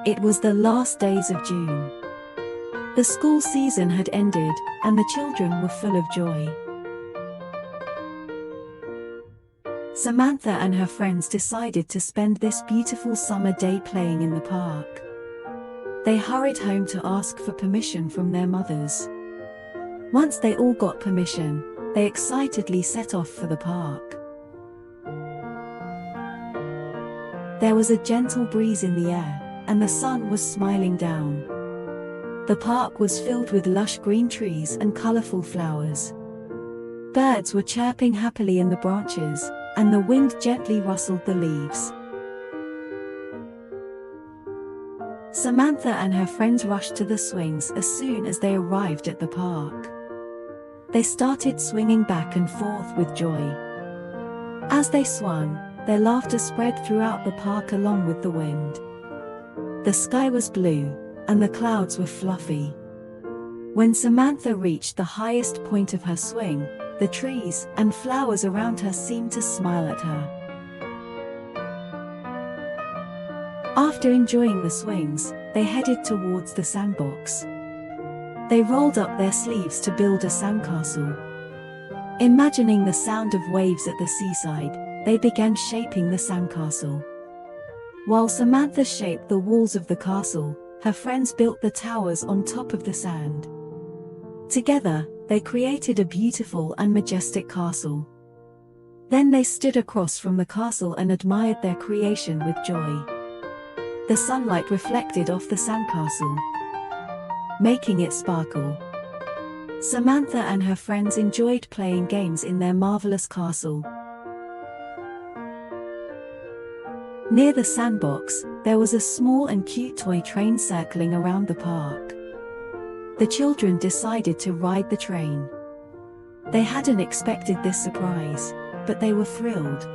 It was the last days of June. The school season had ended, and the children were full of joy. Samantha and her friends decided to spend this beautiful summer day playing in the park. They hurried home to ask for permission from their mothers. Once they all got permission, they excitedly set off for the park. There was a gentle breeze in the air, and the sun was smiling down. The park was filled with lush green trees and colorful flowers. Birds were chirping happily in the branches, and the wind gently rustled the leaves. Samantha and her friends rushed to the swings as soon as they arrived at the park. They started swinging back and forth with joy. As they swung, their laughter spread throughout the park along with the wind. The sky was blue, and the clouds were fluffy. When Samantha reached the highest point of her swing, the trees and flowers around her seemed to smile at her. After enjoying the swings, they headed towards the sandbox. They rolled up their sleeves to build a sandcastle. Imagining the sound of waves at the seaside, they began shaping the sandcastle. While Samantha shaped the walls of the castle, her friends built the towers on top of the sand. Together, they created a beautiful and majestic castle. Then they stood across from the castle and admired their creation with joy. The sunlight reflected off the sandcastle, making it sparkle. Samantha and her friends enjoyed playing games in their marvelous castle. Near the sandbox, there was a small and cute toy train circling around the park. The children decided to ride the train. They hadn't expected this surprise, but they were thrilled.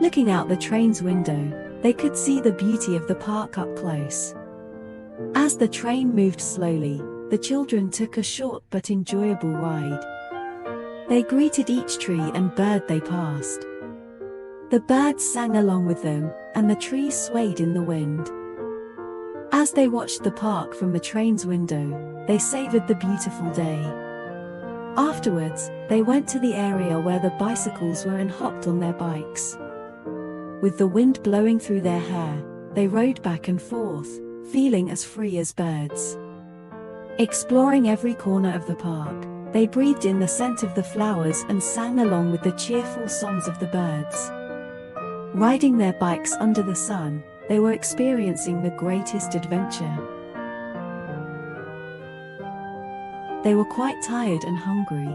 Looking out the train's window, they could see the beauty of the park up close. As the train moved slowly, the children took a short but enjoyable ride. They greeted each tree and bird they passed. The birds sang along with them, and the trees swayed in the wind. As they watched the park from the train's window, they savored the beautiful day. Afterwards, they went to the area where the bicycles were and hopped on their bikes. With the wind blowing through their hair, they rode back and forth, feeling as free as birds. Exploring every corner of the park, they breathed in the scent of the flowers and sang along with the cheerful songs of the birds. Riding their bikes under the sun, they were experiencing the greatest adventure. They were quite tired and hungry.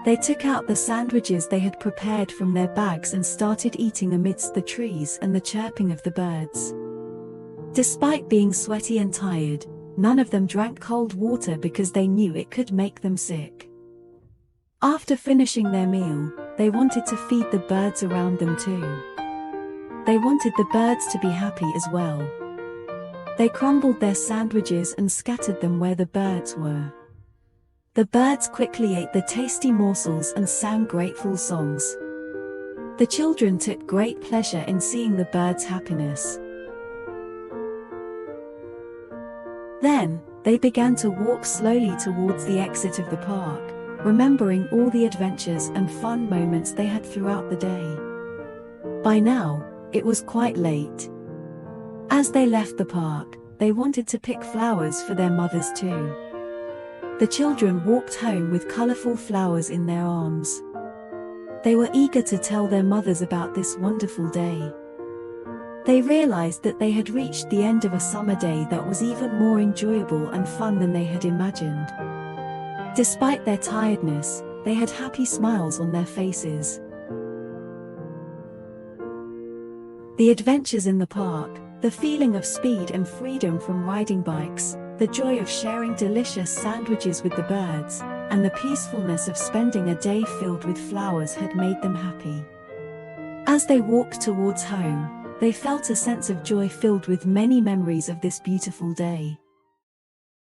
They took out the sandwiches they had prepared from their bags and started eating amidst the trees and the chirping of the birds. Despite being sweaty and tired, none of them drank cold water because they knew it could make them sick. After finishing their meal, they wanted to feed the birds around them too. They wanted the birds to be happy as well. They crumbled their sandwiches and scattered them where the birds were. The birds quickly ate the tasty morsels and sang grateful songs. The children took great pleasure in seeing the birds' happiness. Then, they began to walk slowly towards the exit of the park, remembering all the adventures and fun moments they had throughout the day. By now, it was quite late. As they left the park, they wanted to pick flowers for their mothers too. The children walked home with colorful flowers in their arms. They were eager to tell their mothers about this wonderful day. They realized that they had reached the end of a summer day that was even more enjoyable and fun than they had imagined. Despite their tiredness, they had happy smiles on their faces. The adventures in the park, the feeling of speed and freedom from riding bikes, the joy of sharing delicious sandwiches with the birds, and the peacefulness of spending a day filled with flowers had made them happy. As they walked towards home, they felt a sense of joy filled with many memories of this beautiful day.